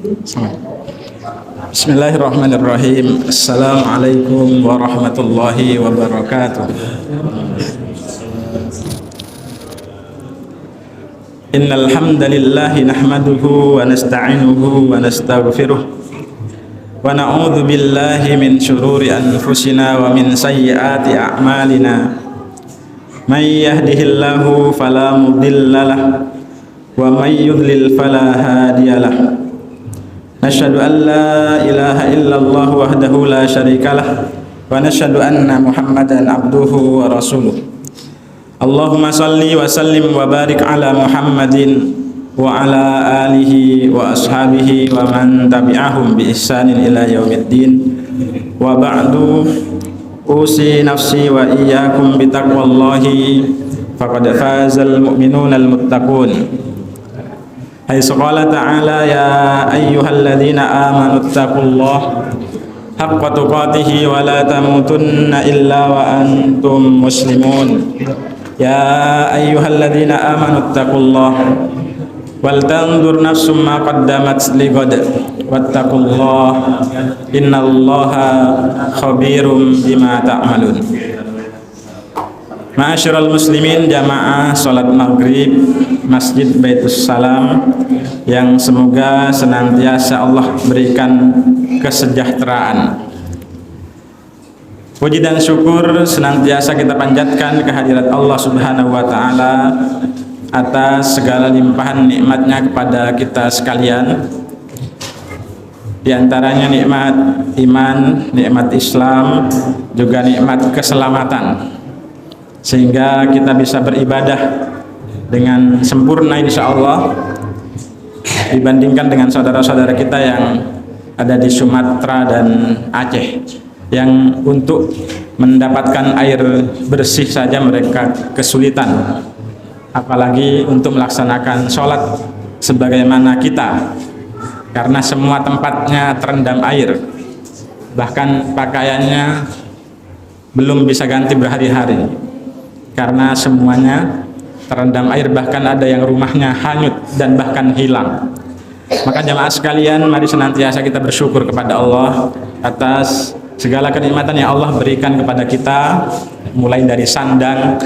Bismillahirrahmanirrahim. Assalamualaikum warahmatullahi wabarakatuh. Innal hamdalillah nahmaduhu wa nasta'inuhu wa nastaghfiruh wa na'udzu billahi min shururi anfusina wa min sayyiati a'malina. May yahdihillahu fala mudhillalah wa may yudlil fala hadiyalah. Nashhadu an la ilaha illallah wahdahu la syarikalah wa nashhadu anna Muhammadan abduhu wa rasuluh. Allahumma salli wa sallim wa barik ala Muhammadin wa ala alihi wa ashabihi wa man tabi'ahum bi ihsanin ila yaumiddin. Wa ba'du, usi nafsi wa iyyakum bi taqwallahi faqad fazal mu'minuna al-muttaqun. Haitsu qala ta'ala ya ayyuhalladzina amanu taqullaha haqqa tuqatih wa la tamutunna illa wa antum muslimun. Ya ayyuhalladzina amanu taqullaha wal tanzur nafsum ma qaddamat lighad wattaqullaha innallaha khabirum bima ta'malun. Ma'asyiral muslimin, jamaah salat maghrib Masjid Baitus Salam yang semoga senantiasa Allah berikan kesejahteraan. Puji dan syukur senantiasa kita panjatkan kehadirat Allah Subhanahu wa taala atas segala limpahan nikmatnya kepada kita sekalian. Di antaranya nikmat iman, nikmat Islam, juga nikmat keselamatan, sehingga kita bisa beribadah dengan sempurna insyaallah dibandingkan dengan saudara-saudara kita yang ada di Sumatera dan Aceh, yang untuk mendapatkan air bersih saja mereka kesulitan, apalagi untuk melaksanakan sholat sebagaimana kita, karena semua tempatnya terendam air, bahkan pakaiannya belum bisa ganti berhari-hari karena semuanya terendam air, bahkan ada yang rumahnya hanyut dan bahkan hilang. Maka jamaah sekalian, mari senantiasa kita bersyukur kepada Allah atas segala kenikmatan yang Allah berikan kepada kita, mulai dari sandang,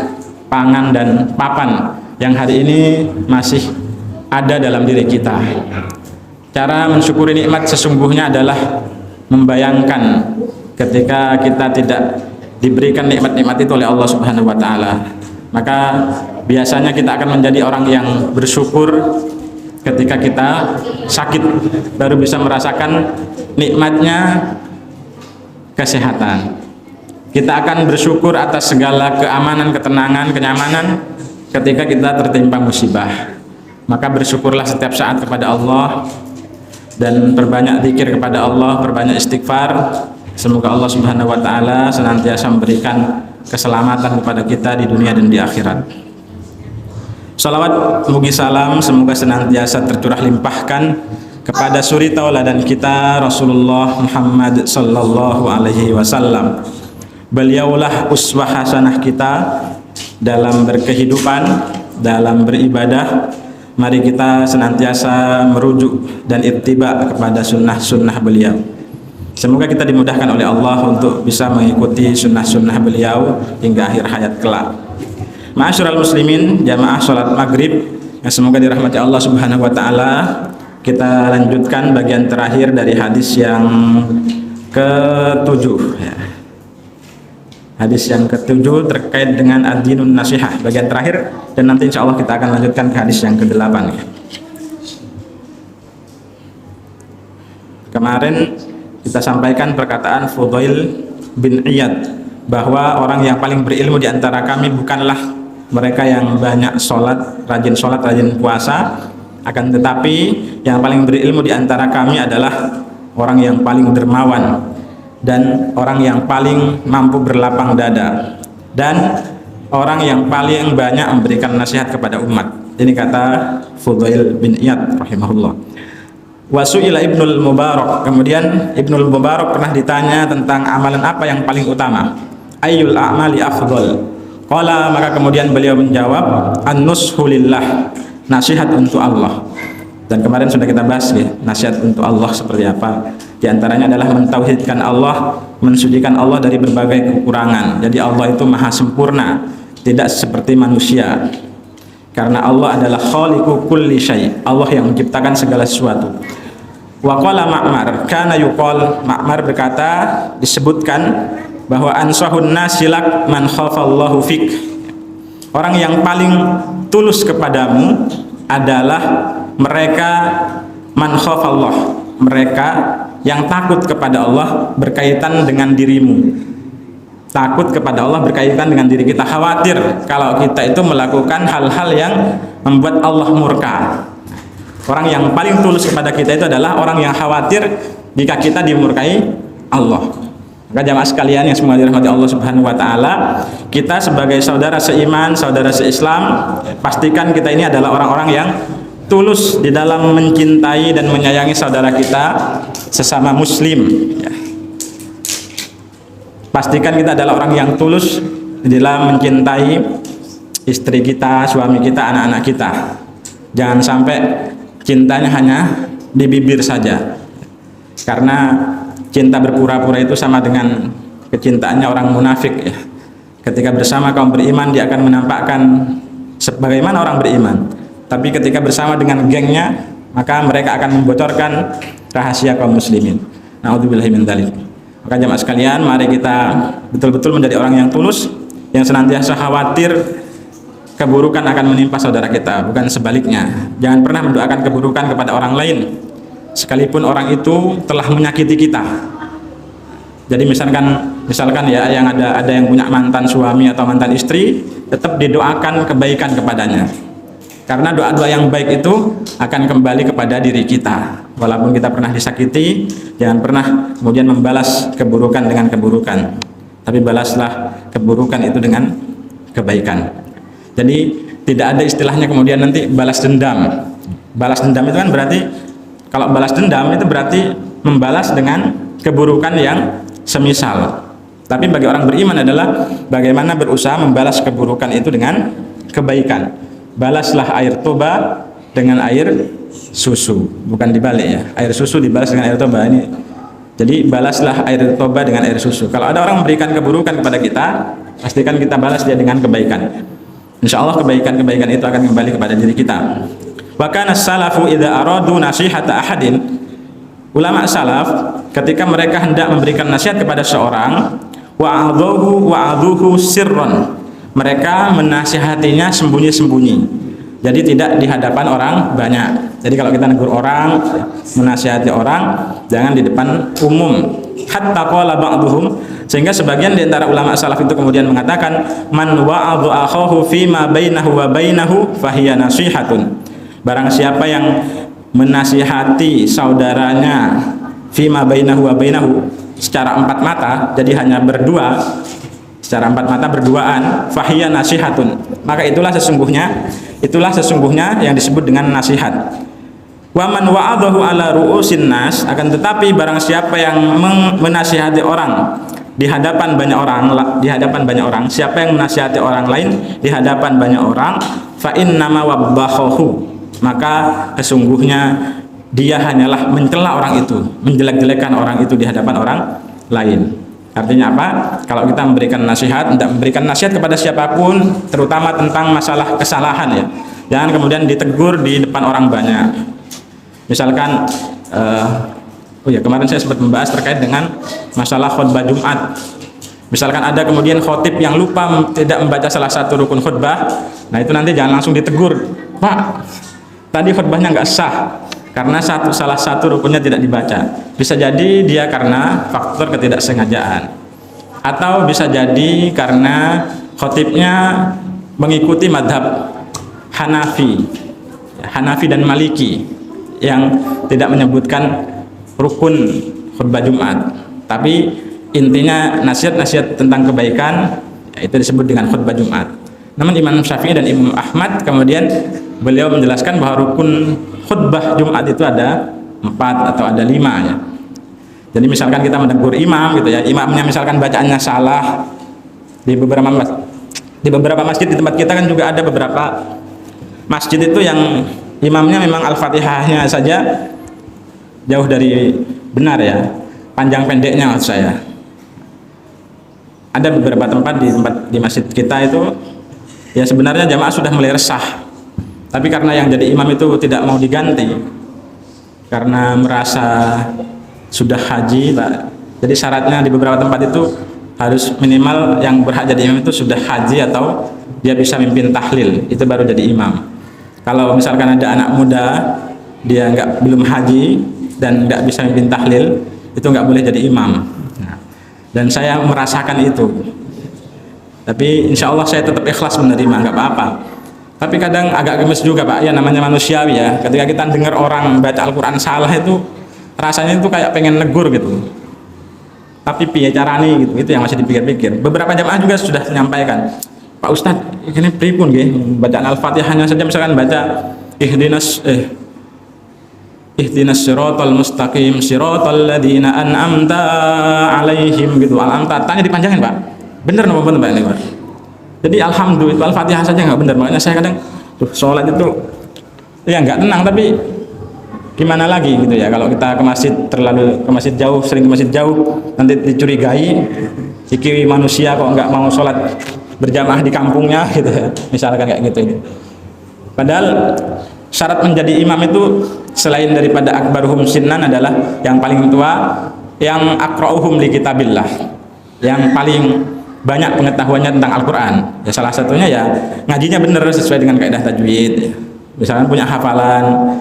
pangan, dan papan yang hari ini masih ada dalam diri kita. Cara mensyukuri nikmat sesungguhnya adalah membayangkan ketika kita tidak diberikan nikmat-nikmat itu oleh Allah Subhanahu wa taala, maka biasanya kita akan menjadi orang yang bersyukur ketika kita sakit, baru bisa merasakan nikmatnya kesehatan. Kita akan bersyukur atas segala keamanan, ketenangan, kenyamanan ketika kita tertimpa musibah. Maka bersyukurlah setiap saat kepada Allah dan perbanyak zikir kepada Allah, perbanyak istighfar. Semoga Allah Subhanahu wa taala senantiasa memberikan keselamatan kepada kita di dunia dan di akhirat. Salawat mugi salam semoga senantiasa tercurah limpahkan kepada suri tauladan kita Rasulullah Muhammad sallallahu alaihi wasallam. Beliaulah uswah hasanah kita dalam berkehidupan, dalam beribadah. Mari kita senantiasa merujuk dan ittiba kepada sunnah-sunnah beliau. Semoga kita dimudahkan oleh Allah untuk bisa mengikuti sunnah-sunnah beliau hingga akhir hayat kelak. Ma'asyiral muslimin, jamaah salat maghrib yang semoga dirahmati Allah Subhanahu wa taala, kita lanjutkan bagian terakhir dari hadis yang ke-7 ya. Hadis yang ke-7 terkait dengan ad-dinun nasihah, bagian terakhir, dan nanti insya Allah kita akan lanjutkan ke hadis yang ke-8 ya. Kemarin kita sampaikan perkataan Fudail bin Iyad bahwa orang yang paling berilmu di antara kami bukanlah mereka yang banyak sholat, rajin puasa, akan tetapi yang paling berilmu di antara kami adalah orang yang paling dermawan dan orang yang paling mampu berlapang dada dan orang yang paling banyak memberikan nasihat kepada umat. Ini kata Fudail bin Iyad rahimahullah. Wasu'ila Ibnul Mubarak, kemudian Ibnul Mubarak pernah ditanya tentang amalan apa yang paling utama, ayyul a'mali afdal. Qala, maka kemudian beliau menjawab, an-nushu lillah, nasihat untuk Allah. Dan kemarin sudah kita bahas ya, nasihat untuk Allah seperti apa. Di antaranya adalah mentauhidkan Allah, mensucikan Allah dari berbagai kekurangan. Jadi Allah itu maha sempurna, tidak seperti manusia. Karena Allah adalah khaliqu kulli syai', Allah yang menciptakan segala sesuatu. Wa qala Ma'mar, kana yuqal, Ma'mar berkata, disebutkan bahwa ansahun nasilak man khafallahu fik. Orang yang paling tulus kepadamu adalah mereka man khafallah, mereka yang takut kepada Allah berkaitan dengan dirimu. Takut kepada Allah berkaitan dengan diri kita, khawatir kalau kita itu melakukan hal-hal yang membuat Allah murka. Orang yang paling tulus kepada kita itu adalah orang yang khawatir jika kita dimurkai Allah. Maka jamaah sekalian yang semoga dirahmati Allah Subhanahu wa taala, kita sebagai saudara seiman, saudara seislam, pastikan kita ini adalah orang-orang yang tulus di dalam mencintai dan menyayangi saudara kita sesama muslim ya. Pastikan kita adalah orang yang tulus di dalam mencintai istri kita, suami kita, anak-anak kita. Jangan sampai cintanya hanya di bibir saja, karena cinta berpura-pura itu sama dengan kecintaannya orang munafik ya. Ketika bersama kaum beriman, dia akan menampakkan sebagaimana orang beriman, tapi ketika bersama dengan gengnya, maka mereka akan membocorkan rahasia kaum muslimin. Na'udzubillahi min dzalik. Maka jamaah sekalian, mari kita betul-betul menjadi orang yang tulus, yang senantiasa khawatir keburukan akan menimpa saudara kita, bukan sebaliknya. Jangan pernah mendoakan keburukan kepada orang lain, sekalipun orang itu telah menyakiti kita. Jadi misalkan ya, yang ada yang punya mantan suami atau mantan istri, tetap didoakan kebaikan kepadanya. Karena doa-doa yang baik itu akan kembali kepada diri kita. Walaupun kita pernah disakiti, jangan pernah kemudian membalas keburukan dengan keburukan, tapi balaslah keburukan itu dengan kebaikan. Jadi tidak ada istilahnya kemudian nanti balas dendam. Balas dendam itu kan berarti, kalau balas dendam itu berarti membalas dengan keburukan yang semisal. Tapi bagi orang beriman adalah bagaimana berusaha membalas keburukan itu dengan kebaikan. Balaslah air toba dengan air susu, bukan dibalik ya. Air susu dibalas dengan air toba ini. Jadi balaslah air toba dengan air susu. Kalau ada orang memberikan keburukan kepada kita, pastikan kita balas dia dengan kebaikan. Insya Allah kebaikan-kebaikan itu akan kembali kepada diri kita. Wa kana salafu idza aradu nasihata ahadin. Ulama salaf ketika mereka hendak memberikan nasihat kepada seorang, wa'adhuhu sirron, mereka menasihatinya sembunyi-sembunyi. Jadi tidak di hadapan orang banyak. Jadi kalau kita negur orang, menasihati orang, jangan di depan umum. Hatta qala ba'dhum, sehingga sebagian di antara ulama salaf itu kemudian mengatakan, man wa'adhu akhahu fima bainahu wa bainahu fahiya nasihatun. Barang siapa yang menasihati saudaranya fima bainahu wa bainahu secara empat mata, jadi hanya berdua, secara empat mata berduaan, fahiya nasihatun, maka itulah sesungguhnya yang disebut dengan nasihat. Wa man wa'adahu ala ru'usin nas, akan tetapi barang siapa yang menasihati orang di hadapan banyak orang, siapa yang menasihati orang lain di hadapan banyak orang, fa innama wabbahu, maka sesungguhnya dia hanyalah mencela orang itu, menjelek-jelekan orang itu di hadapan orang lain. Artinya apa? Kalau kita memberikan nasihat, tidak memberikan nasihat kepada siapapun, terutama tentang masalah kesalahan ya, jangan kemudian ditegur di depan orang banyak. Misalkan kemarin saya sempat membahas terkait dengan masalah khutbah Jumat. Misalkan ada kemudian khotib yang lupa tidak membaca salah satu rukun khutbah, nah itu nanti jangan langsung ditegur, Pak, tadi khutbahnya nggak sah karena salah satu rukunnya tidak dibaca. Bisa jadi dia karena faktor ketidaksengajaan, atau bisa jadi karena khotibnya mengikuti madhab Hanafi dan Maliki yang tidak menyebutkan rukun khutbah Jumat. Tapi intinya nasihat-nasihat tentang kebaikan, itu disebut dengan khutbah Jumat. Namun Imam Syafi'i dan Imam Ahmad kemudian beliau menjelaskan bahwa rukun khutbah Jumat itu ada 4 atau ada 5 ya. Jadi misalkan kita menegur imam gitu ya, imamnya misalkan bacaannya salah, di beberapa masjid di tempat kita kan juga ada beberapa masjid itu yang imamnya memang Al-Fatihahnya saja jauh dari benar ya, panjang pendeknya maksud saya. Ada beberapa tempat di masjid kita itu ya sebenarnya jamaah sudah mulai resah, tapi karena yang jadi imam itu tidak mau diganti karena merasa sudah haji Pak. Jadi syaratnya di beberapa tempat itu harus minimal yang berhak jadi imam itu sudah haji atau dia bisa mimpin tahlil, itu baru jadi imam. Kalau misalkan ada anak muda dia belum haji dan nggak bisa mimpin tahlil, itu nggak boleh jadi imam. Nah, dan saya merasakan itu. Tapi insya Allah saya tetap ikhlas menerima, nggak apa-apa. Tapi kadang agak gemes juga Pak, ya namanya manusiawi ya. Ketika kita dengar orang baca Al-Quran salah itu rasanya itu kayak pengen negur gitu. Tapi piye carane gitu, itu yang masih dipikir-pikir. Beberapa jamaah juga sudah menyampaikan, Pak Ustadz, ini pripun nggih, bacaan Al-Fatihahnya saja misalkan baca ihdinas siratal mustaqim siratal ladzina an'amta alaihim gitu. Al-amta tanya dipanjangin Pak. Bener napa mboten Pak ini Pak? Jadi alhamdulillah Al-Fatihah saja nggak benar. Makanya saya kadang sholat itu ya nggak tenang, tapi gimana lagi gitu ya, kalau kita ke masjid jauh, sering ke masjid jauh, nanti dicurigai iki manusia kok nggak mau sholat berjamaah di kampungnya gitu ya, misalkan kayak gitu. Padahal syarat menjadi imam itu selain daripada akbaruhum sinnan adalah yang paling tua, yang aqra'uhum li kitabillah, yang paling banyak pengetahuannya tentang Al-Quran. Ya salah satunya ya ngajinya bener sesuai dengan kaidah tajwid, misalkan punya hafalan.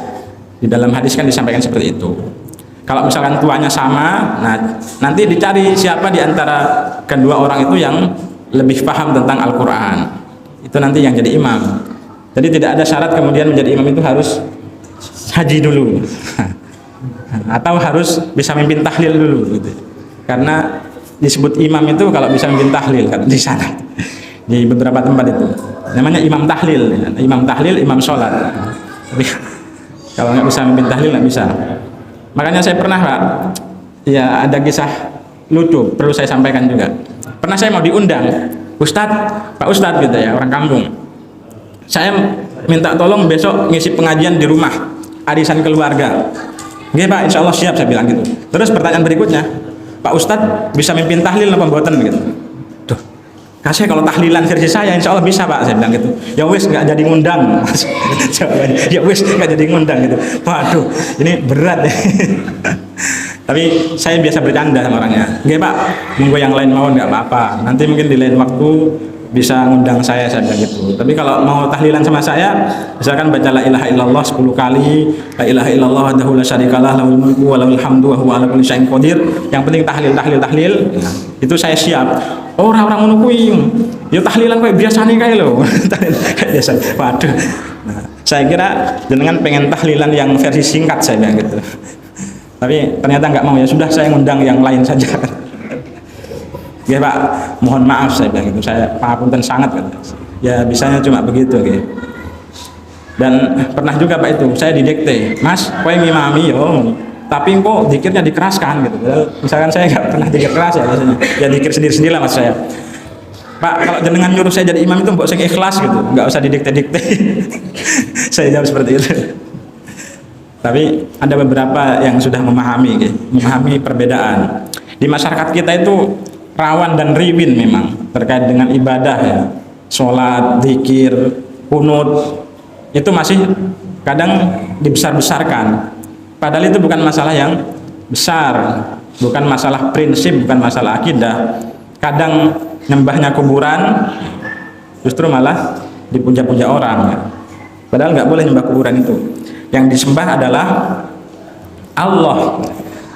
Di dalam hadis kan disampaikan seperti itu. Kalau misalkan tuanya sama, nah nanti dicari siapa di antara kedua orang itu yang lebih paham tentang Al-Quran. Itu nanti yang jadi imam. Jadi tidak ada syarat kemudian menjadi imam itu harus haji dulu atau harus bisa mimpin tahlil dulu gitu. Karena disebut imam itu kalau bisa mimpin tahlil kan di sana. Di beberapa tempat itu namanya imam tahlil, imam sholat. Kalau nggak bisa mimpin tahlil nggak bisa. Makanya saya pernah Pak, ya ada kisah lucu perlu saya sampaikan juga. Pernah saya mau diundang, Pak Ustadz gitu ya, orang kampung. Saya minta tolong besok ngisi pengajian di rumah, arisan keluarga. Nggih Pak, insya Allah siap, saya bilang gitu. Terus pertanyaan berikutnya, Pak Ustadz bisa mimpin tahlil apa mboten gitu. Duh, kasih kalau tahlilan versi saya insya Allah bisa Pak, saya bilang gitu. Ya wis nggak jadi ngundang. Ya wis nggak jadi ngundang gitu. Waduh, ini berat ya. Tapi saya biasa bercanda sama orangnya. Nggih Pak, monggo yang lain mau nggak apa-apa. Nanti mungkin di lain waktu bisa ngundang saya bilang gitu. Tapi kalau mau tahlilan sama saya, misalkan baca la ilaha illallah 10 kali, la ilaha illallah wahdahu la syarikalah lahul mulku wa lahul hamdu wa huwa ala kulli syai'in qadir. Yang penting tahlil. Itu saya siap. Orang ngono kuwi. Ya tahlilan kowe biasane kae lho. Biasa. Waduh. Nah, saya kira jenengan pengen tahlilan yang versi singkat saya bilang gitu. Tapi ternyata nggak mau, ya sudah saya ngundang yang lain saja. Ya Pak, mohon maaf saya bilang gitu, saya pangapunten sangat kan. Ya bisanya cuma begitu gitu. Dan pernah juga Pak itu, saya didikte, Mas, kowe ngimami yo, tapi kok dikirnya dikeraskan gitu. Misalkan saya nggak pernah dikir keras ya biasanya, ya dikir sendiri lah mas saya. Pak, kalau jenengan nyuruh saya jadi imam itu mbok sing ikhlas gitu, nggak usah didikte-dikte. Saya jawab seperti itu. Tapi ada beberapa yang sudah memahami perbedaan. Di masyarakat kita itu rawan dan riwin memang terkait dengan ibadah ya, sholat, zikir, kunut, itu masih kadang dibesar-besarkan. Padahal itu bukan masalah yang besar, bukan masalah prinsip, bukan masalah akidah. Kadang nyembahnya kuburan justru malah dipuja-puja orang ya. Padahal nggak boleh nyembah kuburan itu. Yang disembah adalah Allah.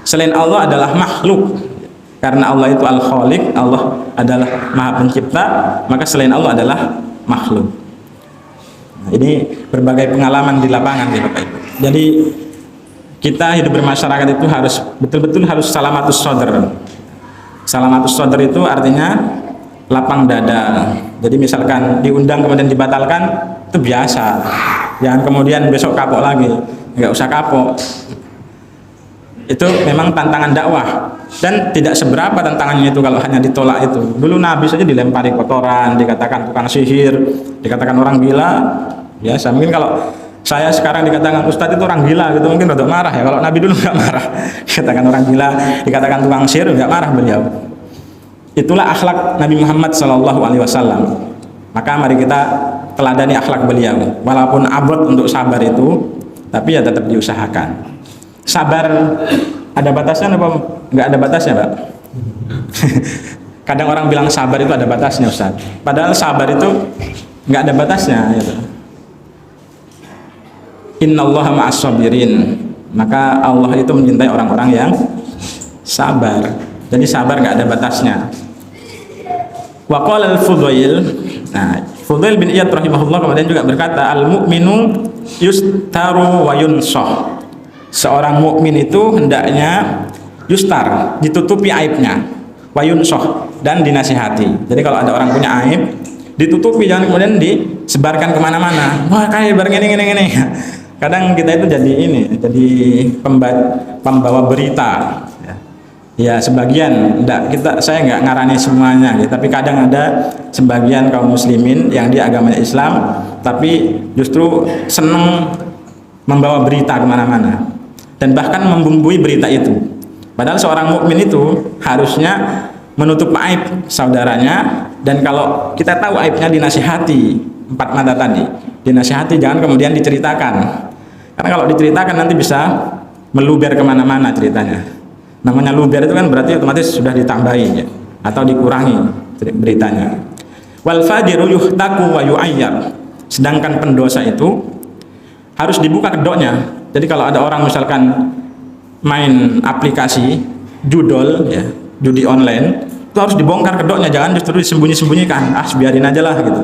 Selain Allah adalah makhluk. Karena Allah itu Al-Khaliq, Allah adalah Maha Pencipta, maka selain Allah adalah makhluk. Nah, ini berbagai pengalaman di lapangan ya Bapak Ibu. Jadi kita hidup bermasyarakat itu harus betul-betul harus salamatus sodr. Salamatus sodr itu artinya lapang dada. Jadi misalkan diundang kemudian dibatalkan, itu biasa. Jangan kemudian besok kapok lagi, nggak usah kapok. Itu memang tantangan dakwah dan tidak seberapa tantangannya itu kalau hanya ditolak itu. Dulu Nabi saja dilempari kotoran, dikatakan tukang sihir, dikatakan orang gila, biasa. Mungkin kalau saya sekarang dikatakan ustadz itu orang gila gitu, mungkin rada marah ya. Kalau Nabi dulu nggak marah. Dikatakan orang gila, dikatakan tukang sihir, nggak marah beliau. Itulah akhlak Nabi Muhammad SAW. Maka mari kita teladani akhlak beliau. Walaupun abot untuk sabar itu, tapi ya tetap diusahakan. Sabar ada batasnya apa nggak ada batasnya, Pak? Kadang orang bilang sabar itu ada batasnya, Ustaz. Padahal sabar itu nggak ada batasnya. Gitu. Innallaha ma'as sabirin. Maka Allah itu mencintai orang-orang yang sabar. Jadi sabar nggak ada batasnya. Wa qala al-Fudail. Nah, Fudail bin Iyad rahimahullah kemudian juga berkata, al-mu'minu yustaru wa yunsah. Seorang mukmin itu hendaknya yustar, ditutupi aibnya, wa yunsah, dan dinasihati. Jadi kalau ada orang punya aib, ditutupi, jangan kemudian disebarkan kemana-mana. Wah, kayak begini. Kadang kita itu jadi pembawa berita. Ya sebagian, saya nggak ngarani semuanya, ya, tapi kadang ada sebagian kaum muslimin yang dia agamanya Islam, tapi justru seneng membawa berita kemana-mana dan bahkan membumbui berita itu. Padahal seorang mukmin itu harusnya menutup aib saudaranya, dan kalau kita tahu aibnya dinasihati, 4 mata tadi, dinasihati, jangan kemudian diceritakan. Karena kalau diceritakan nanti bisa meluber kemana-mana ceritanya. Namanya luber itu kan berarti otomatis sudah ditambahi ya, atau dikurangi beritanya. Wal fadiru yuhtaku wa yu'ayyar. Sedangkan pendosa itu harus dibuka kedoknya. Jadi kalau ada orang misalkan main aplikasi judol ya, judi online, itu harus dibongkar kedoknya, jangan justru disembunyi-sembunyikan. Biarin aja lah gitu.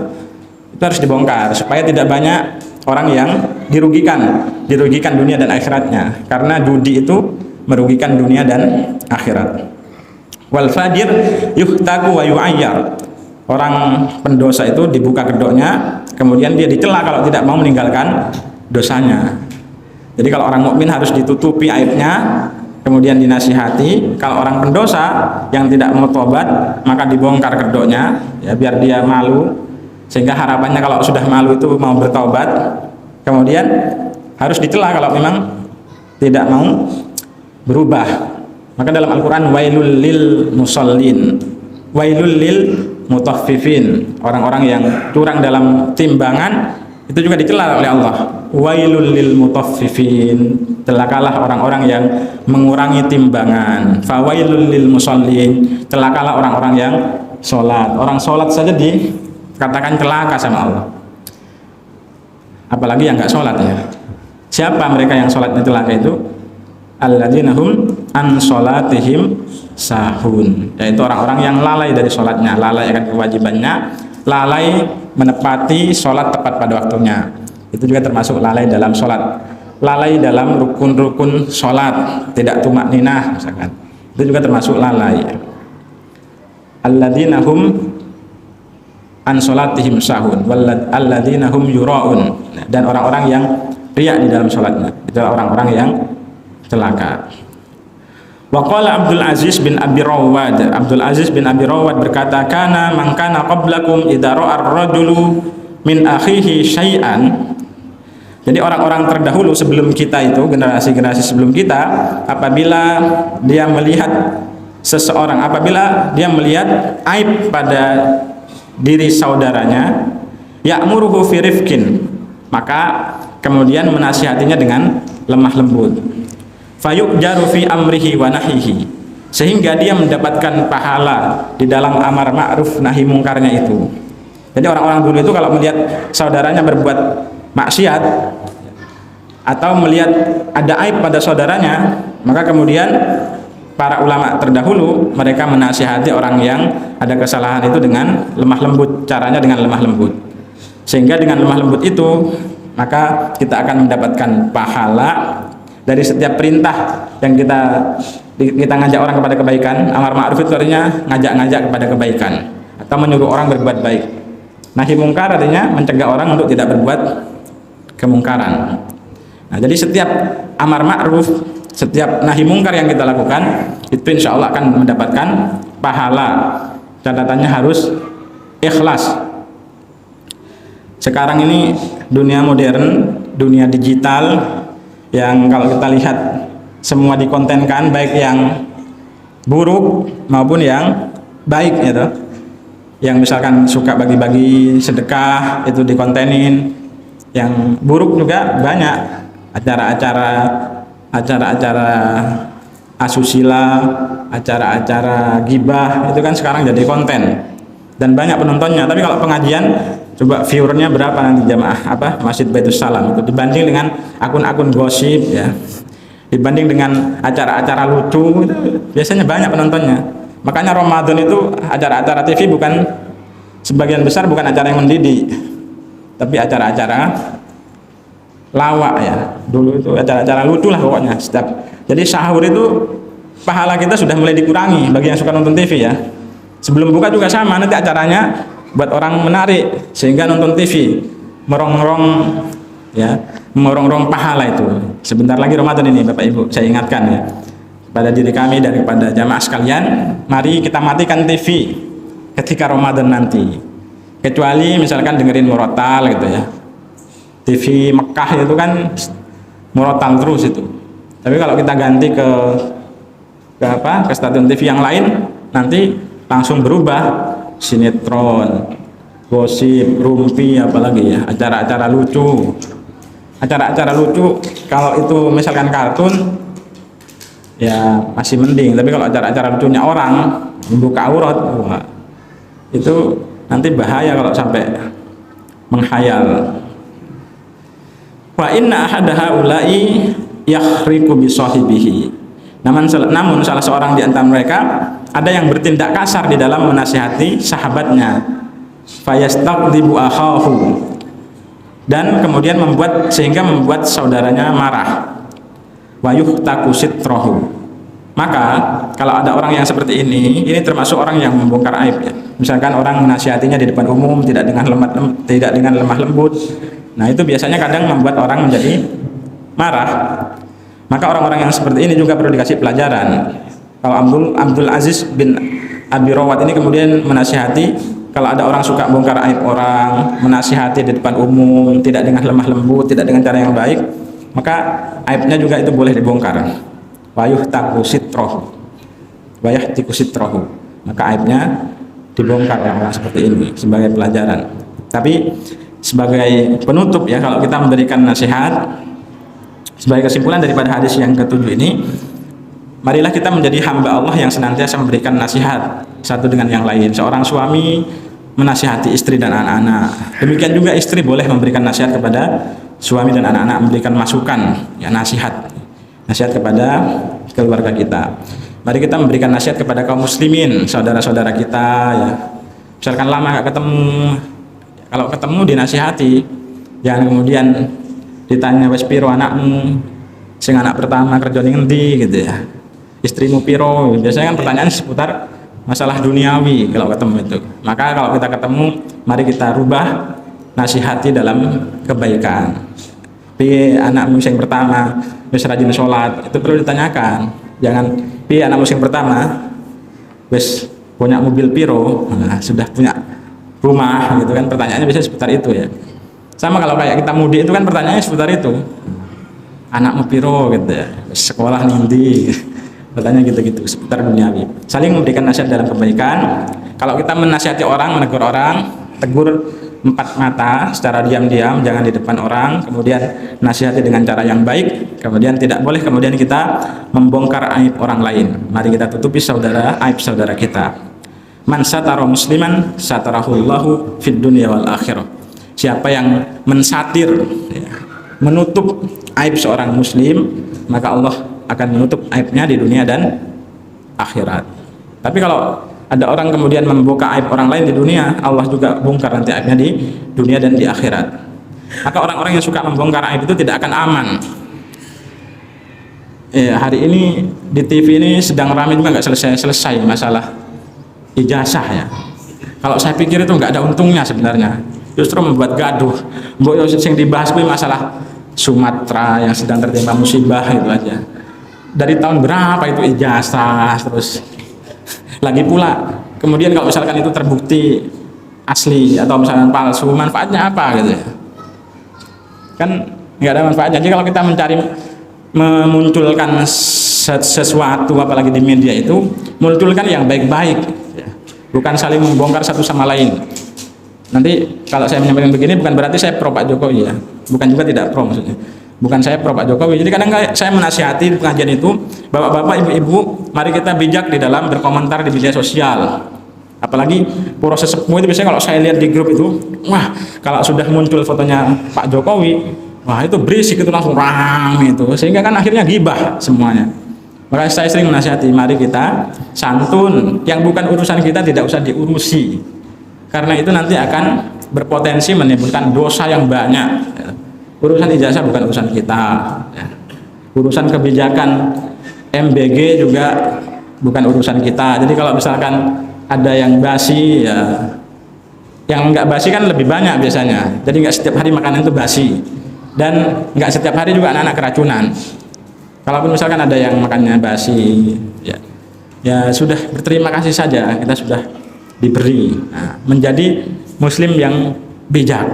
Itu harus dibongkar supaya tidak banyak orang yang dirugikan dunia dan akhiratnya, karena judi itu merugikan dunia dan akhirat. Wal fadir yuhtaku wa yu'ayyar. Orang pendosa itu dibuka kedoknya, kemudian dia dicela kalau tidak mau meninggalkan dosanya. Jadi kalau orang mukmin harus ditutupi aibnya, kemudian dinasihati. Kalau orang pendosa yang tidak mau tobat, maka dibongkar kedoknya ya, biar dia malu, sehingga harapannya kalau sudah malu itu mau bertobat. Kemudian harus dicela kalau memang tidak mau berubah. Maka dalam Al-Quran, wailul lil musallin, wailul lil mutaffifin, orang-orang yang curang dalam timbangan, itu juga dicela oleh Allah. Wailul lil mutaffifin, celakalah orang-orang yang mengurangi timbangan. Fawailul lil musallin, celakalah orang-orang yang sholat. Orang sholat saja dikatakan celaka sama Allah, apalagi yang nggak sholat ya. Siapa mereka yang sholatnya celaka itu? Alladzina hum an sholatihim sahun, yaitu orang-orang yang lalai dari sholatnya, lalai akan kewajibannya, lalai menepati sholat tepat pada waktunya. Itu juga termasuk lalai dalam sholat, lalai dalam rukun-rukun sholat, tidak tumakninah misalkan, itu juga termasuk lalai. Alladzina hum an sholatihim sahun alladzina hum yura'un, dan orang-orang yang riya di dalam sholatnya, itu orang-orang yang celaka. Wa qala Abdul Aziz bin Abi Rawad, Abdul Aziz bin Abi Rawad berkata, kana man kana qablakum idza ra'a ar-rajulu min akhihi syai'an. Jadi orang-orang terdahulu sebelum kita itu, generasi-generasi sebelum kita, apabila dia melihat seseorang, apabila dia melihat aib pada diri saudaranya, ya'muruhu fi rifqin, maka kemudian menasihatinya dengan lemah lembut. Fayu'jaru fi amrihi wa nahihi, sehingga dia mendapatkan pahala di dalam amar ma'ruf nahi mungkarnya itu. Jadi orang-orang dulu itu kalau melihat saudaranya berbuat maksiat atau melihat ada aib pada saudaranya, maka kemudian para ulama terdahulu mereka menasihati orang yang ada kesalahan itu dengan lemah lembut, caranya dengan lemah lembut. Sehingga dengan lemah lembut itu maka kita akan mendapatkan pahala dari setiap perintah yang kita ngajak orang kepada kebaikan. Amar ma'ruf itu artinya ngajak-ngajak kepada kebaikan atau menyuruh orang berbuat baik. Nahi mungkar artinya mencegah orang untuk tidak berbuat kemungkaran. Nah, jadi setiap amar ma'ruf, setiap nahi mungkar yang kita lakukan itu insya Allah akan mendapatkan pahala. Catatannya harus ikhlas. Sekarang ini dunia modern dunia digital yang kalau kita lihat semua dikontenkan, baik yang buruk maupun yang baik gitu. Yang misalkan suka bagi-bagi sedekah itu dikontenin, yang buruk juga banyak, acara-acara asusila, acara-acara gibah itu kan sekarang jadi konten dan banyak penontonnya. Tapi kalau pengajian, coba viewernya berapa nanti jamaah Masjid Baitus Salam itu dibanding dengan akun-akun gosip ya, dibanding dengan acara-acara lucu itu biasanya banyak penontonnya. Makanya Ramadan itu acara-acara TV bukan sebagian besar bukan acara yang mendidik, tapi acara-acara lawak ya. Dulu itu acara-acara lucu lah pokoknya. Jadi sahur itu pahala kita sudah mulai dikurangi bagi yang suka nonton TV ya. Sebelum buka juga sama, nanti acaranya buat orang menarik sehingga nonton TV merongrong ya, merongrong pahala itu. Sebentar lagi Ramadan ini Bapak Ibu, saya ingatkan ya pada diri kami dan kepada jamaah sekalian, mari kita matikan TV ketika Ramadan nanti. Kecuali misalkan dengerin murotal gitu ya. TV Mekah itu kan murotal terus itu. Tapi kalau kita ganti ke stasiun TV yang lain, nanti langsung berubah sinetron, gosip, rumpi, apalagi ya, acara-acara lucu. Acara-acara lucu kalau itu misalkan kartun ya masih mending, tapi kalau acara-acara lucunya orang membuka aurat, itu nanti bahaya kalau sampai menghayal. Wa inna ahada haula'i yakhriqu bi sahibihi. Namun salah seorang di antara mereka ada yang bertindak kasar di dalam menasihati sahabatnya. Fayastaqdibu akhahu. Dan kemudian membuat saudaranya marah. Wa yuhtaku sitrahu. Maka kalau ada orang yang seperti ini termasuk orang yang membongkar aib ya. Misalkan orang menasihatinya di depan umum tidak dengan lemah lembut. Nah, itu biasanya kadang membuat orang menjadi marah. Maka orang-orang yang seperti ini juga perlu dikasih pelajaran. Kalau Abdul Aziz bin Abi Rawat ini kemudian menasihati, kalau ada orang suka bongkar aib orang, menasihati di depan umum, tidak dengan lemah lembut, tidak dengan cara yang baik, maka aibnya juga itu boleh dibongkar. Wayuhtaku sitrohu, wayahtiku sitrohu. Maka aibnya dibongkar orang seperti ini sebagai pelajaran. Tapi sebagai penutup ya, kalau kita memberikan nasihat, sebagai kesimpulan daripada hadis yang ketujuh ini, marilah kita menjadi hamba Allah yang senantiasa memberikan nasihat satu dengan yang lain. Seorang suami menasihati istri dan anak-anak. Demikian juga istri boleh memberikan nasihat kepada suami dan anak-anak, memberikan masukan, ya, nasihat kepada keluarga kita. Mari kita memberikan nasihat kepada kaum muslimin, saudara-saudara kita ya. Misalkan lama nggak ketemu, kalau ketemu dinasihati, jangan kemudian ditanya wes piro anakmu, sing anak pertama kerja ning endi gitu ya. Istrimu piro? Biasanya kan pertanyaan seputar masalah duniawi kalau ketemu itu. Maka kalau kita ketemu, mari kita rubah, nasihati dalam kebaikan. Pi anakmu sing pertama wis rajin sholat, itu perlu ditanyakan. Jangan pi anakmu sing pertama wis punya mobil piro, nah, sudah punya rumah gitu kan, pertanyaannya biasanya seputar itu ya. Sama kalau kayak kita mudik itu kan pertanyaannya seputar itu. Anakmu piro gitu ya, sekolah nindi. Bertanya gitu-gitu seputar duniawi. Saling memberikan nasihat dalam kebaikan. Kalau kita menasihati orang, menegur orang, tegur empat mata secara diam-diam, jangan di depan orang. Kemudian nasihati dengan cara yang baik. Kemudian tidak boleh kemudian kita membongkar aib orang lain. Mari kita tutupi aib saudara kita. Man satara musliman satarahullahu fid dunya wal akhirah. Siapa yang mensatir, ya, menutup aib seorang muslim, maka Allah akan menutup aibnya di dunia dan akhirat. Tapi kalau ada orang kemudian membuka aib orang lain di dunia, Allah juga bongkar nanti aibnya di dunia dan di akhirat. Maka orang-orang yang suka membongkar aib itu tidak akan aman. Hari ini di TV ini sedang ramai juga nggak selesai masalah ijazah ya. Kalau saya pikir itu nggak ada untungnya sebenarnya, justru membuat gaduh. Mbok yang dibahas kuwi masalah Sumatera yang sedang tertimpa musibah itu aja. Dari tahun berapa itu ijazah, terus lagi pula kemudian kalau misalkan itu terbukti asli atau misalkan palsu, manfaatnya apa gitu ya. Kan nggak ada manfaatnya. Jadi kalau kita mencari memunculkan sesuatu apalagi di media itu, munculkan yang baik-baik ya. Bukan saling membongkar satu sama lain. Nanti kalau saya menyampaikan begini bukan berarti saya pro Pak Jokowi ya, bukan juga tidak pro maksudnya, bukan saya pro Pak Jokowi. Jadi kadang saya menasihati pengajian itu, bapak-bapak, ibu-ibu, mari kita bijak di dalam berkomentar di media sosial. Apalagi proses sepuh itu biasanya kalau saya lihat di grup itu, wah kalau sudah muncul fotonya Pak Jokowi, wah itu berisik, itu langsung rame itu, sehingga kan akhirnya gibah semuanya. Maka saya sering menasihati, mari kita santun, yang bukan urusan kita tidak usah diurusi, karena itu nanti akan berpotensi menimbulkan dosa yang banyak. Urusan ijazah bukan urusan kita, urusan kebijakan MBG juga bukan urusan kita. Jadi kalau misalkan ada yang basi ya, yang nggak basi kan lebih banyak biasanya, jadi nggak setiap hari makanan itu basi, dan nggak setiap hari juga anak-anak keracunan. Kalaupun misalkan ada yang makannya basi ya sudah berterima kasih saja, kita sudah diberi. Nah, menjadi muslim yang bijak,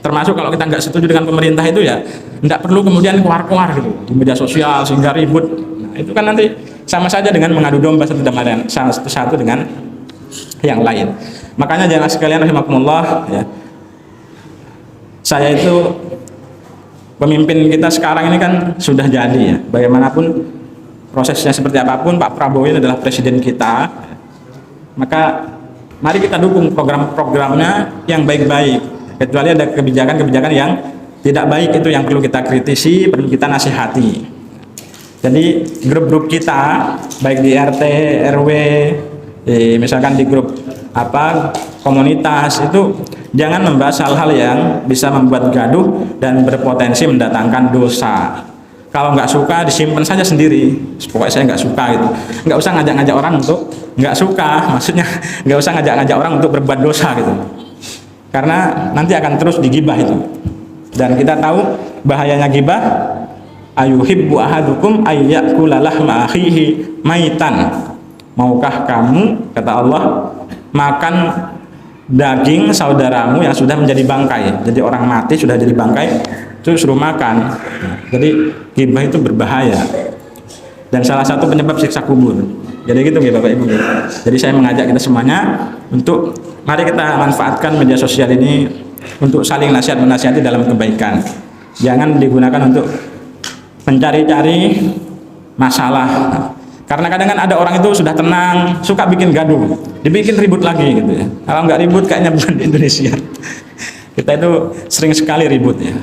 termasuk kalau kita nggak setuju dengan pemerintah itu ya nggak perlu kemudian keluar-keluar gitu di media sosial sehingga ribut. Nah, itu kan nanti sama saja dengan mengadu domba satu dengan yang lain. Makanya jangan sekalian rahimakumullah ya, saya itu pemimpin kita sekarang ini kan sudah jadi ya, bagaimanapun prosesnya seperti apapun Pak Prabowo ini adalah presiden kita, maka mari kita dukung program-programnya yang baik-baik, kecuali ada kebijakan-kebijakan yang tidak baik, itu yang perlu kita kritisi, perlu kita nasihati. Jadi grup-grup kita baik di RT, RW, misalkan di grup komunitas itu jangan membahas hal-hal yang bisa membuat gaduh dan berpotensi mendatangkan dosa. Kalau nggak suka disimpan saja sendiri, pokoknya saya nggak suka gitu, nggak usah ngajak-ngajak orang untuk nggak suka, maksudnya nggak usah ngajak-ngajak orang untuk berbuat dosa gitu, karena nanti akan terus digibah itu. Dan kita tahu bahayanya gibah, ayuhibbu ahadukum ayyakula lahma akhihi maitan, maukah kamu, kata Allah, makan daging saudaramu yang sudah menjadi bangkai. Jadi orang mati sudah jadi bangkai itu suruh makan. Jadi ghibah itu berbahaya dan salah satu penyebab siksa kubur. Jadi gitu ya Bapak Ibu. Jadi saya mengajak kita semuanya untuk mari kita manfaatkan media sosial ini untuk saling nasihat menasihati dalam kebaikan. Jangan digunakan untuk mencari-cari masalah. Karena kadang kan ada orang itu sudah tenang, suka bikin gaduh, dibikin ribut lagi gitu ya. Kalau nggak ribut kayaknya bukan di Indonesia. Kita itu sering sekali ribut ya,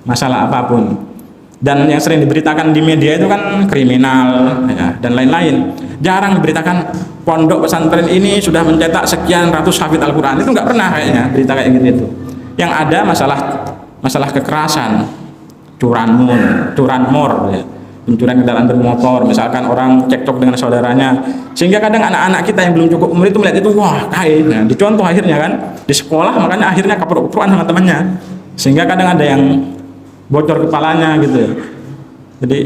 masalah apapun. Dan yang sering diberitakan di media itu kan kriminal ya, dan lain-lain. Jarang diberitakan pondok pesantren ini sudah mencetak sekian ratus hafid Al-Quran. Itu nggak pernah kayaknya berita kayak gitu. Yang ada masalah kekerasan, curanmor ya, pencurian kendaraan bermotor, misalkan orang cekcok dengan saudaranya, sehingga kadang anak-anak kita yang belum cukup umur itu melihat itu, wah kait, nah, dicontoh akhirnya kan di sekolah, makanya akhirnya kaprok-kaprokan sama temannya, sehingga kadang ada yang bocor kepalanya gitu ya. Jadi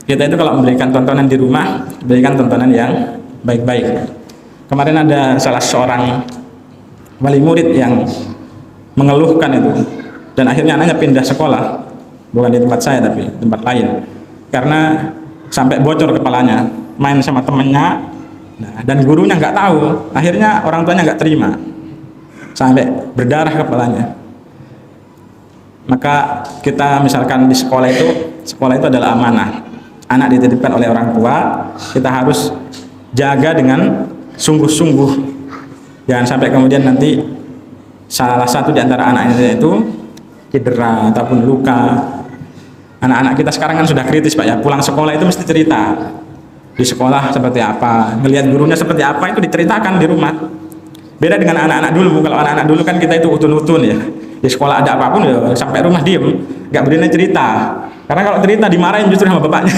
kita itu kalau memberikan tontonan di rumah, berikan tontonan yang baik-baik. Kemarin ada salah seorang wali murid yang mengeluhkan itu, dan akhirnya anaknya pindah sekolah, bukan di tempat saya tapi tempat lain, karena sampai bocor kepalanya, main sama temennya, nah, dan gurunya nggak tahu, akhirnya orang tuanya nggak terima, sampai berdarah kepalanya. Maka kita misalkan di sekolah itu adalah amanah, anak dititipkan oleh orang tua, kita harus jaga dengan sungguh-sungguh, jangan sampai kemudian nanti salah satu di antara anak itu cedera ataupun luka. Anak-anak kita sekarang kan sudah kritis Pak ya, pulang sekolah itu mesti cerita di sekolah seperti apa, ngelihat gurunya seperti apa, itu diceritakan di rumah. Beda dengan anak-anak dulu. Kalau anak-anak dulu kan kita itu utun-utun ya, di sekolah ada apapun ya sampai rumah diem, nggak berani cerita, karena kalau cerita dimarahin justru sama bapaknya.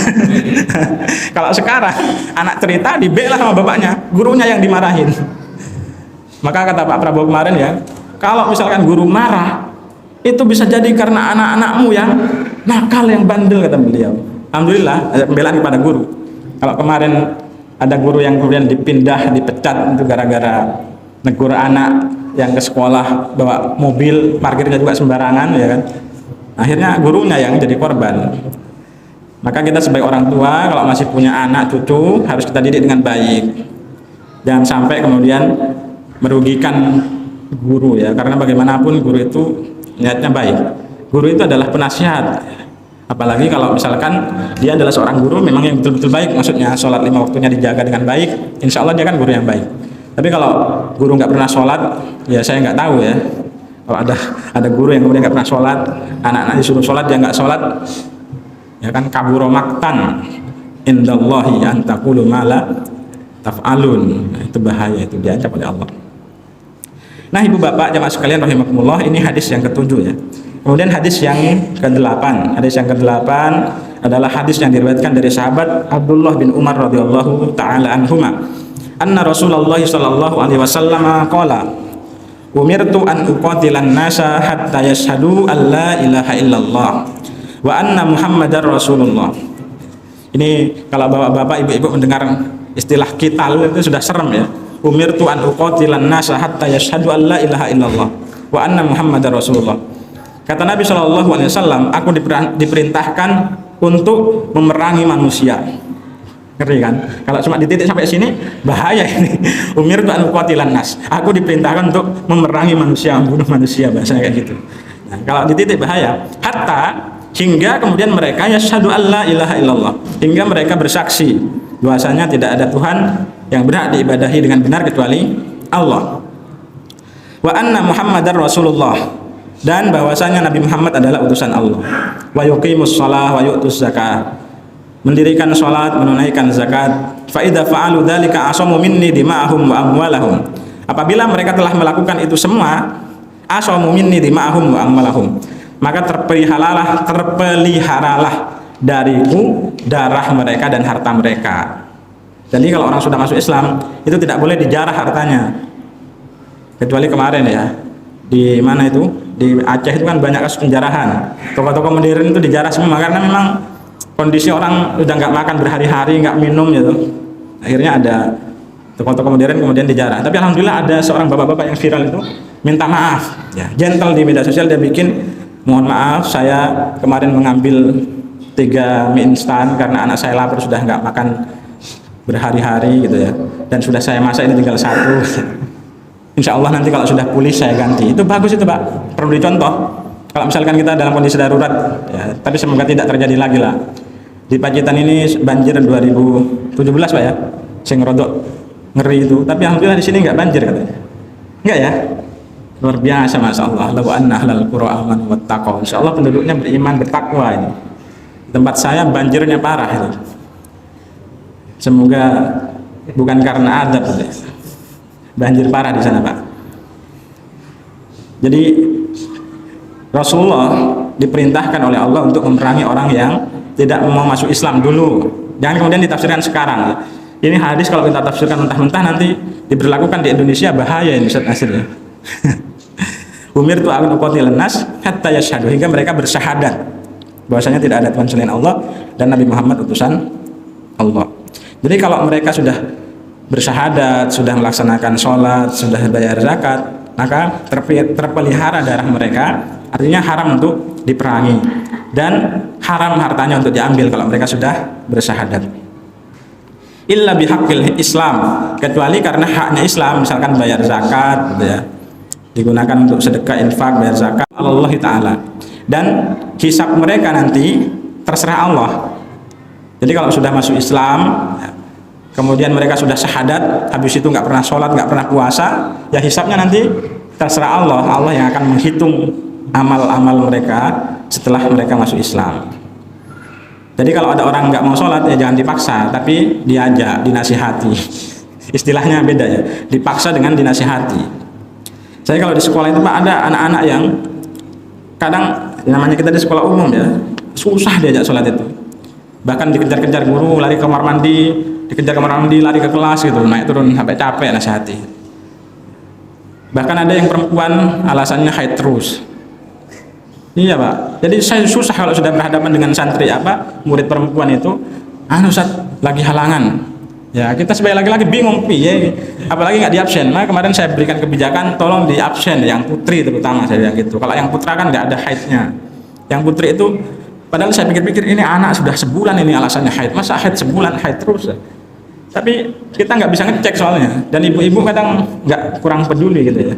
Kalau sekarang anak cerita dibela sama bapaknya, gurunya yang dimarahin. Maka kata Pak Prabowo kemarin ya, kalau misalkan guru marah itu bisa jadi karena anak-anakmu yang nakal, yang bandel, kata beliau. Alhamdulillah ada pembelaan kepada guru. Kalau kemarin ada guru yang kemudian dipecat itu gara-gara negur anak yang ke sekolah bawa mobil, parkirnya juga sembarangan ya kan. Akhirnya gurunya yang jadi korban. Maka kita sebagai orang tua kalau masih punya anak cucu harus kita didik dengan baik. Jangan sampai kemudian merugikan guru ya, karena bagaimanapun guru itu niatnya baik. Guru itu adalah penasihat. Apalagi kalau misalkan dia adalah seorang guru memang yang betul-betul baik, maksudnya sholat 5 waktunya dijaga dengan baik, insya Allah dia kan guru yang baik. Tapi kalau guru nggak pernah sholat, ya saya nggak tahu ya. Kalau ada guru yang kemudian nggak pernah sholat, anak-anak disuruh sholat dia nggak sholat, ya kan kaburo maktan indallahi an taqulu ma la taf'alun. Nah, itu bahaya, itu diancam oleh Allah. Nah, ibu bapak jamaah sekalian rahimakumullah, ini hadis yang ke-7 ya. Kemudian hadis yang ke-8. Hadis yang ke-8 adalah hadis yang diriwayatkan dari sahabat Abdullah bin Umar radhiyallahu taala anhuma. Anna Rasulullah sallallahu alaihi wasallam qala, "Umirtu an uqatilan nasa hatta yashhadu an la ilaha illallah wa anna Muhammadar Rasulullah." Ini kalau bapak-bapak, ibu-ibu mendengar istilah qital itu sudah serem ya. Umirtu an uqatilan nasa hatta yashhadu an la ilaha illallah wa anna Muhammadar Rasulullah. Kata Nabi Shallallahu Alaihi Wasallam, aku diperintahkan untuk memerangi manusia. Ngeri kan? Kalau cuma dititik sampai sini bahaya ini. Umirtu an uqatilan nas. Aku diperintahkan untuk memerangi manusia, membunuh manusia, bahasanya kayak gitu. Nah, kalau dititik bahaya. Hatta hingga kemudian mereka yashhadu an la ilaha illallah, hingga mereka bersaksi bahwasanya tidak ada Tuhan yang berhak diibadahi dengan benar kecuali Allah. Wa anna Muhammadar Rasulullah, dan bahwasanya Nabi Muhammad adalah utusan Allah. Wa yuqimus shalah wa yu'tuz zakah, mendirikan salat, menunaikan zakat. Fa idza fa'alu dzalika asamu minni dima'ahum wa amwalahum, apabila mereka telah melakukan itu semua, asamu minni dima'ahum wa amwalahum, maka terpeliharalah dariku darah mereka dan harta mereka. Jadi kalau orang sudah masuk Islam itu tidak boleh dijarah hartanya. Kecuali kemarin ya, di mana itu, di Aceh itu kan banyak kasus penjarahan. Toko-toko modern itu dijarah semua karena memang kondisi orang udah nggak makan berhari-hari, nggak minum gitu. Akhirnya ada toko-toko modern kemudian dijarah. Tapi alhamdulillah ada seorang bapak-bapak yang viral itu minta maaf ya, gentle di media sosial, dia bikin, mohon maaf saya kemarin mengambil 3 mie instan karena anak saya lapar sudah nggak makan berhari-hari gitu ya, dan sudah saya masak ini tinggal 1. Insya Allah nanti kalau sudah pulih saya ganti. Itu bagus itu Pak, perlu dicontoh. Kalau misalkan kita dalam kondisi darurat ya, tapi semoga tidak terjadi lagi lah. Di Pacitan ini banjir 2017 Pak ya, sing rodok ngeri itu. Tapi alhamdulillah di sini nggak banjir katanya. Enggak ya? Luar biasa, masya Allah. Law anna ahlal qura amanu wattaqau. Insya Allah penduduknya beriman, bertakwa ini. Tempat saya banjirnya parah itu. Semoga bukan karena adab, banjir parah di sana Pak. Jadi Rasulullah diperintahkan oleh Allah untuk memerangi orang yang tidak mau masuk Islam dulu. Jangan kemudian ditafsirkan sekarang. Ini hadis kalau kita tafsirkan mentah-mentah nanti diberlakukan di Indonesia, bahaya ini Ustaz Nasir ya. Umirtu an uqatilan nas hatta yashhadu, hingga mereka bersyahadat bahwasanya tidak ada Tuhan selain Allah dan Nabi Muhammad utusan Allah. Jadi kalau mereka sudah bersyahadat, sudah melaksanakan sholat, sudah bayar zakat, maka terpelihara darah mereka, artinya haram untuk diperangi, dan haram hartanya untuk diambil kalau mereka sudah bersyahadat. Illa bihaqqil Islam, kecuali karena haknya Islam, misalkan bayar zakat gitu ya, digunakan untuk sedekah, infak, bayar zakat Allah Ta'ala, dan hisab mereka nanti terserah Allah. Jadi kalau sudah masuk Islam kemudian mereka sudah syahadat, habis itu nggak pernah sholat, nggak pernah puasa, ya hisabnya nanti terserah Allah. Allah yang akan menghitung amal-amal mereka setelah mereka masuk Islam. Jadi kalau ada orang nggak mau sholat ya jangan dipaksa, tapi diajak, dinasihati. Istilahnya beda ya, dipaksa dengan dinasihati. Saya kalau di sekolah itu Pak, ada anak-anak yang kadang, namanya kita di sekolah umum ya, susah diajak sholat itu. Bahkan dikejar-kejar guru, lari ke kamar mandi, dikejar kamar mandi, lari ke kelas gitu, naik turun sampai capek nasihati. Bahkan ada yang perempuan alasannya haid terus. Iya Pak, jadi saya susah kalau sudah berhadapan dengan santri murid perempuan itu, Ustaz lagi halangan. Ya kita sebagai laki-laki bingung piye, apalagi nggak di absen. Nah kemarin saya berikan kebijakan, tolong di absen yang putri terutama saya bilang gitu. Kalau yang putra kan nggak ada haidnya. Yang putri itu, padahal saya pikir-pikir ini anak sudah sebulan ini alasannya haid, masa haid sebulan haid terus ya? Tapi kita nggak bisa ngecek soalnya, dan ibu-ibu kadang nggak, kurang peduli gitu ya.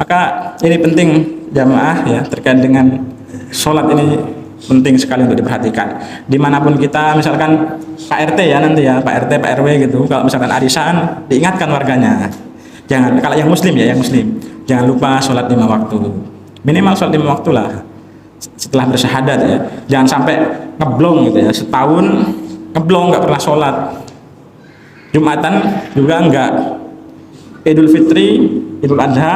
Maka ini penting jamaah ya, terkait dengan sholat ini penting sekali untuk diperhatikan. Dimanapun kita, misalkan Pak RT ya nanti ya, Pak RT, Pak RW gitu, kalau misalkan arisan, diingatkan warganya. Jangan, kalau yang muslim ya, yang muslim, jangan lupa sholat 5 waktu. Minimal sholat 5 waktu lah setelah bersyahadat ya. Jangan sampai ngeblong gitu ya, setahun ngeblong nggak pernah sholat. Jumatan juga enggak, Idul Fitri, Idul Adha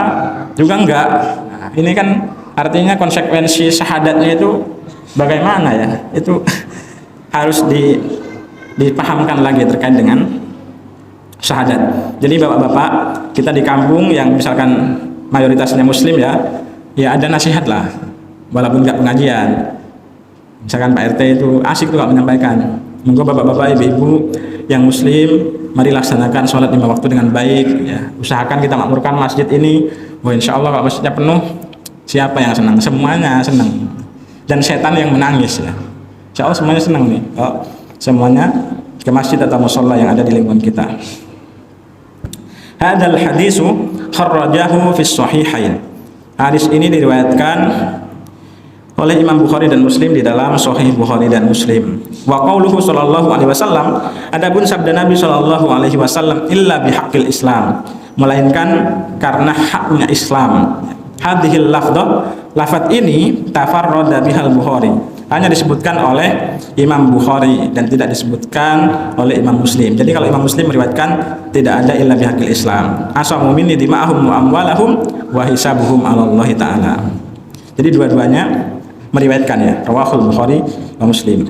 juga enggak. Nah, ini kan artinya konsekuensi syahadatnya itu bagaimana ya? Itu harus dipahamkan lagi terkait dengan syahadat. Jadi bapak-bapak kita di kampung yang misalkan mayoritasnya muslim ya, ya ada nasihat lah, walaupun enggak pengajian. Misalkan Pak RT itu asik tuh menyampaikan. Monggo bapak-bapak, ibu-ibu yang muslim, mari laksanakan sholat 5 waktu dengan baik ya. Usahakan kita makmurkan masjid ini. Wah, insya Allah kalau masjidnya penuh, siapa yang senang? Semuanya senang. Dan setan yang menangis ya. Insya Allah semuanya senang nih, oh, semuanya ke masjid atau musholla yang ada di lingkungan kita. Hadzal hadisu kharrajahu fis sahihain. Hadis ini diriwayatkan oleh Imam Bukhari dan Muslim di dalam Sahih Bukhari dan Muslim. Wa qauluhu sallallahu alaihi wasallam, adapun sabda Nabi sallallahu alaihi wasallam, illa bihaqqil Islam, melainkan karena haknya Islam. Hadhil lafdhah, lafaz ini tafarrada bihal Bukhari, hanya disebutkan oleh Imam Bukhari dan tidak disebutkan oleh Imam Muslim. Jadi kalau Imam Muslim meriwayatkan tidak ada illa bihaqqil Islam. Asamu minni dima'ahum wa amwalahum wa hisabuhum 'ala Allah taala. Jadi dua-duanya meriwayatkan ya, rawahul Bukhari wa Muslim.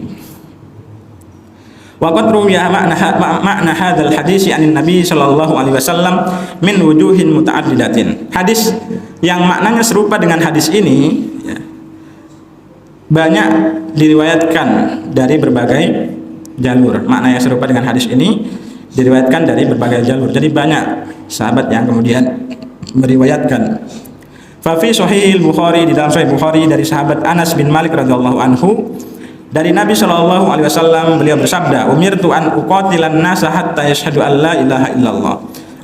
Wa qad ruwiya makna hadzal hadis anin Nabi sallallahu alaihi wasallam min wujuhin muta'addidatin. Hadis yang maknanya serupa dengan hadis ini ya, banyak diriwayatkan dari berbagai jalur. Makna yang serupa dengan hadis ini diriwayatkan dari berbagai jalur. Jadi banyak sahabat yang kemudian meriwayatkan. Fafi Sahih Bukhari, di dalam Sahih Bukhari dari sahabat Anas bin Malik radhiyallahu anhu, dari Nabi Shallallahu alaihi wasallam beliau bersabda, umirtu an uqatilan nasa hatta yashhadu an la ilaha illallah.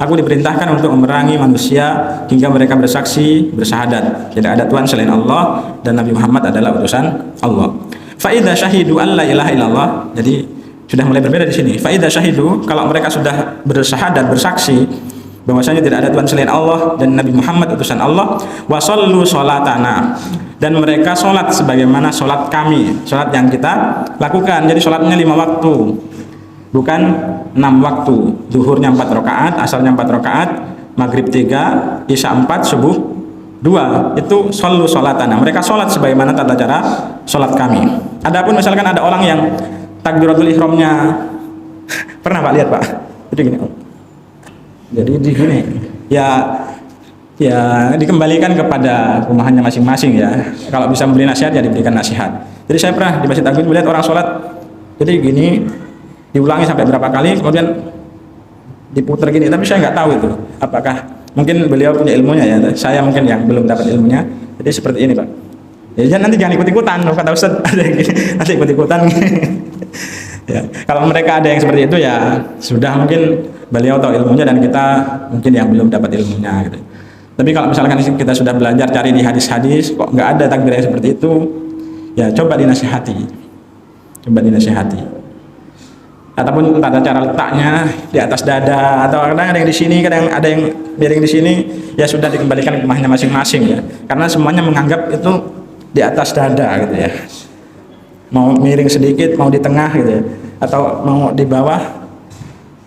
Aku diperintahkan untuk memerangi manusia hingga mereka bersaksi bersyahadat tidak ada Tuhan selain Allah dan Nabi Muhammad adalah utusan Allah. Fa idza syahidu an la ilaha illallah. Jadi sudah mulai berbeda di sini. Fa idza syahidu, kalau mereka sudah bersyahadat bersaksi bahwasanya tidak ada Tuhan selain Allah dan Nabi Muhammad utusan Allah, wa shallu sholatana, dan mereka sholat sebagaimana sholat kami, sholat yang kita lakukan. Jadi sholatnya 5 waktu, bukan 6 waktu. Zuhurnya 4 rakaat, asarnya 4 rakaat, maghrib 3, isya 4, subuh 2. Itu shallu sholatana, mereka sholat sebagaimana tata cara sholat kami. Adapun misalkan ada orang yang takbiratul ihramnya pernah Pak lihat Pak, jadi gini, jadi di sini ya dikembalikan kepada rumahannya masing-masing ya. Kalau bisa memberi nasihat ya diberikan nasihat. Jadi saya pernah di Masjid Agung melihat orang sholat jadi gini, diulangi sampai berapa kali, kemudian diputar gini, tapi saya nggak tahu itu apakah mungkin beliau punya ilmunya ya, saya mungkin yang belum dapat ilmunya. Jadi seperti ini Pak. Ya nanti jangan ikut-ikutan, kata Ustaz ada yang gini, nanti ikut-ikutan. Ya, kalau mereka ada yang seperti itu ya sudah, mungkin beliau tahu ilmunya dan kita mungkin yang belum dapat ilmunya gitu. Tapi kalau misalkan kita sudah belajar cari di hadis-hadis kok nggak ada takbir yang seperti itu, ya coba dinasihati, ataupun tata cara letaknya di atas dada, atau kadang ada yang di sini, kadang ada yang miring di sini, ya sudah dikembalikan ke rumahnya masing-masing ya, karena semuanya menganggap itu di atas dada gitu ya. Mau miring sedikit, mau di tengah gitu ya, atau mau di bawah,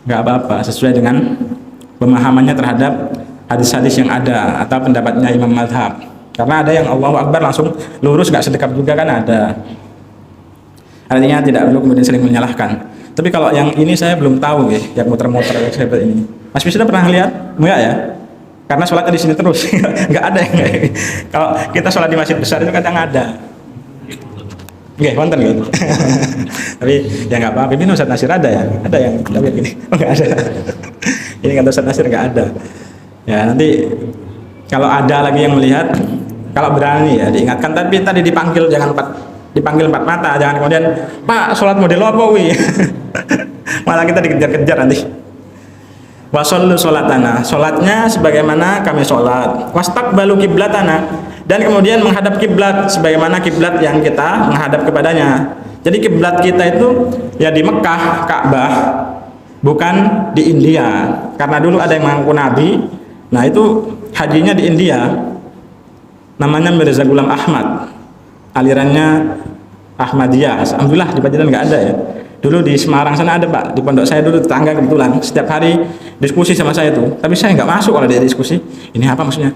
nggak apa-apa, sesuai dengan pemahamannya terhadap hadis-hadis yang ada atau pendapatnya Imam Madhab. Karena ada yang Allahu Akbar langsung lurus, nggak sedekap juga kan ada. Artinya tidak perlu kemudian sering menyalahkan. Tapi kalau yang ini saya belum tahu ya, yang muter-muter seperti ini. Mas Fisna pernah lihat? Enggak ya? Karena sholatnya di sini terus, nggak ada yang kayak. Kalau kita sholat di masjid besar itu kadang ada. Oke, konten gitu. Tapi ya nggak apa-apa. Ini Ustaz Nasir ada ya, ada yang tapi gini, nggak ada. Ini kata Ustaz Nasir nggak ada. Ya nanti kalau ada lagi yang melihat, kalau berani ya diingatkan, tapi tadi dipanggil dipanggil empat mata, jangan kemudian Pak sholat model apa wi malah kita dikejar-kejar nanti. Wasollu sholatana, sholatnya sebagaimana kami sholat. Wastaqbalu kiblatana, dan kemudian menghadap kiblat sebagaimana kiblat yang kita menghadap kepadanya. Jadi kiblat kita itu ya di Mekah, Ka'bah, bukan di India. Karena dulu ada yang mengaku Nabi, nah itu hajinya di India, namanya Mirza Ghulam Ahmad, alirannya Ahmadiyah. Alhamdulillah di Pacitan nggak ada ya. Dulu di Semarang sana ada Pak, di pondok saya dulu tetangga kebetulan setiap hari diskusi sama saya tuh, tapi saya nggak masuk kalau dia diskusi. Ini apa maksudnya?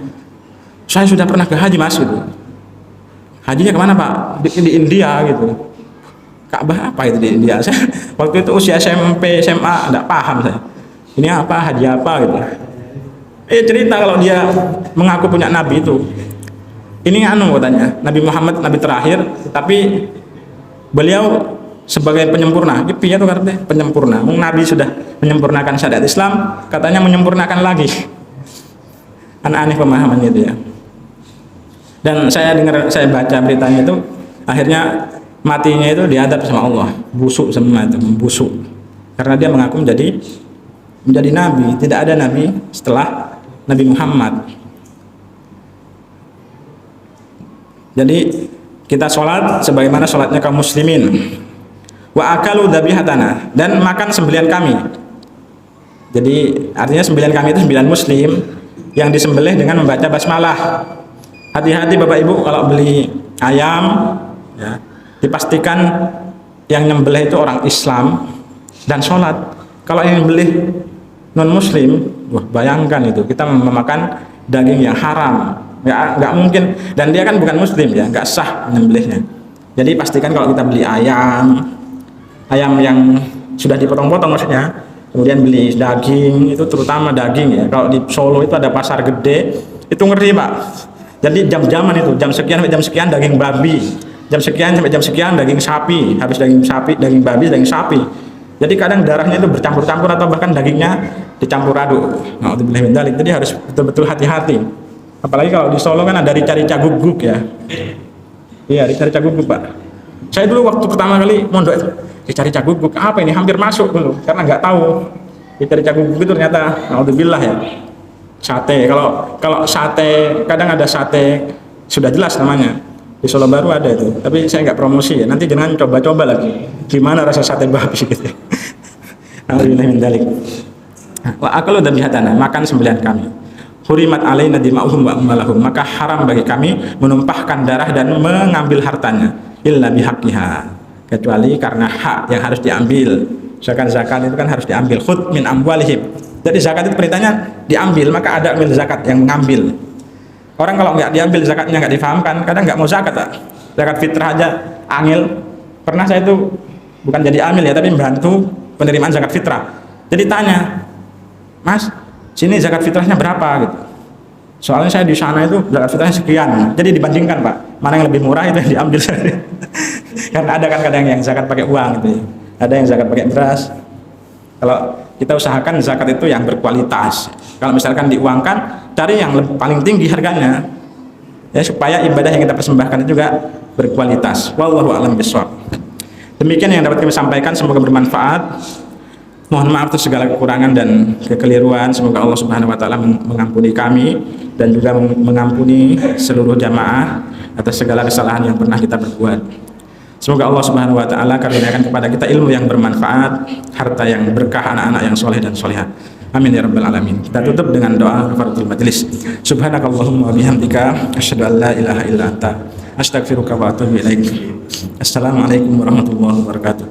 Saya sudah pernah ke haji Mas gitu. Hajinya kemana Pak? Di India gitu. Ka'bah apa itu di India? Saya waktu itu usia SMP, SMA nggak paham saya. Ini apa, haji apa gitu. Cerita kalau dia mengaku punya Nabi itu. Ini katanya, Nabi Muhammad Nabi terakhir, tapi beliau sebagai penyempurna. Itu tuh karena penyempurna. Nabi sudah menyempurnakan syariat Islam, katanya menyempurnakan lagi. Aneh pemahaman itu ya. Dan saya baca beritanya itu, akhirnya matinya itu diadab sama Allah, busuk semua itu, busuk. Karena dia mengaku menjadi nabi. Tidak ada nabi setelah Nabi Muhammad. Jadi kita sholat sebagaimana sholatnya kaum muslimin. Wa akalu dhabihatana, dan makan sembelihan kami. Jadi artinya sembelihan kami itu 9 muslim yang disembelih dengan membaca basmalah. Hati-hati Bapak Ibu kalau beli ayam ya, dipastikan yang nyembelih itu orang Islam dan sholat. Kalau yang nyembelih non muslim, wah bayangkan itu kita memakan daging yang haram, nggak mungkin, dan dia kan bukan muslim ya, nggak sah nyembelihnya. Jadi pastikan kalau kita beli ayam yang sudah dipotong-potong maksudnya, kemudian beli daging itu, terutama daging ya, kalau di Solo itu ada pasar gede, itu ngeri Pak. Jadi jam-jaman itu, jam sekian sampai jam sekian daging babi, jam sekian sampai jam sekian daging sapi, habis daging sapi, daging babi, daging sapi. Jadi kadang darahnya itu bercampur-campur atau bahkan dagingnya dicampur aduk. Nah, jadi harus betul-betul hati-hati. Apalagi kalau di Solo kan ada rica-rica guguk ya. Iya, rica-rica guguk Pak. Saya dulu waktu pertama kali mondok itu rica-rica guguk, apa ini, hampir masuk dulu karena nggak tahu rica-rica guguk itu ternyata naudzubillah ya, sate. Kalau sate kadang ada sate sudah jelas namanya, di Solo Baru ada itu, tapi saya nggak promosi ya, nanti jangan coba-coba lagi gimana rasa sate babi gitu. Alhamdulillah min dzalik. Wa akalu dhabihatana, makan sembelihan kami. Hurimat alaina dima'uhum wa amwalahum, maka haram bagi kami menumpahkan darah dan mengambil hartanya, illa bihaqqiha, kecuali karena hak yang harus diambil. Misalkan zakat itu kan harus diambil, khudh min amwalihim. Jadi zakat itu perintahnya diambil, maka ada amil zakat yang mengambil. Orang kalau nggak diambil zakatnya, nggak difahamkan, kadang nggak mau zakat tak? Zakat fitrah aja angil. Pernah saya itu bukan jadi amil ya, tapi membantu penerimaan zakat fitrah. Jadi tanya, Mas, sini zakat fitrahnya berapa gitu? Soalnya saya di sana itu zakat fitrahnya sekian. Jadi dibandingkan Pak, mana yang lebih murah itu yang diambil saya. Karena ada kan kadang yang zakat pakai uang gitu ya. Ada yang zakat pakai beras. Kalau kita usahakan zakat itu yang berkualitas. Kalau misalkan diuangkan, cari yang paling tinggi harganya, ya, supaya ibadah yang kita persembahkan juga berkualitas. Wallahu a'lam bishawab. Demikian yang dapat kami sampaikan, semoga bermanfaat. Mohon maaf atas segala kekurangan dan kekeliruan. Semoga Allah Subhanahu wa taala mengampuni kami dan juga mengampuni seluruh jamaah atas segala kesalahan yang pernah kita berbuat. Semoga Allah Subhanahu wa taala karuniakan kepada kita ilmu yang bermanfaat, harta yang berkah, anak-anak yang soleh dan soleha. Amin ya rabbal alamin. Kita tutup dengan doa kafaratul majelis. Subhanakallahumma wa bihamdika asyhadu an la ilaha illa anta astaghfiruka wa atubu ilaik. Assalamualaikum warahmatullahi wabarakatuh.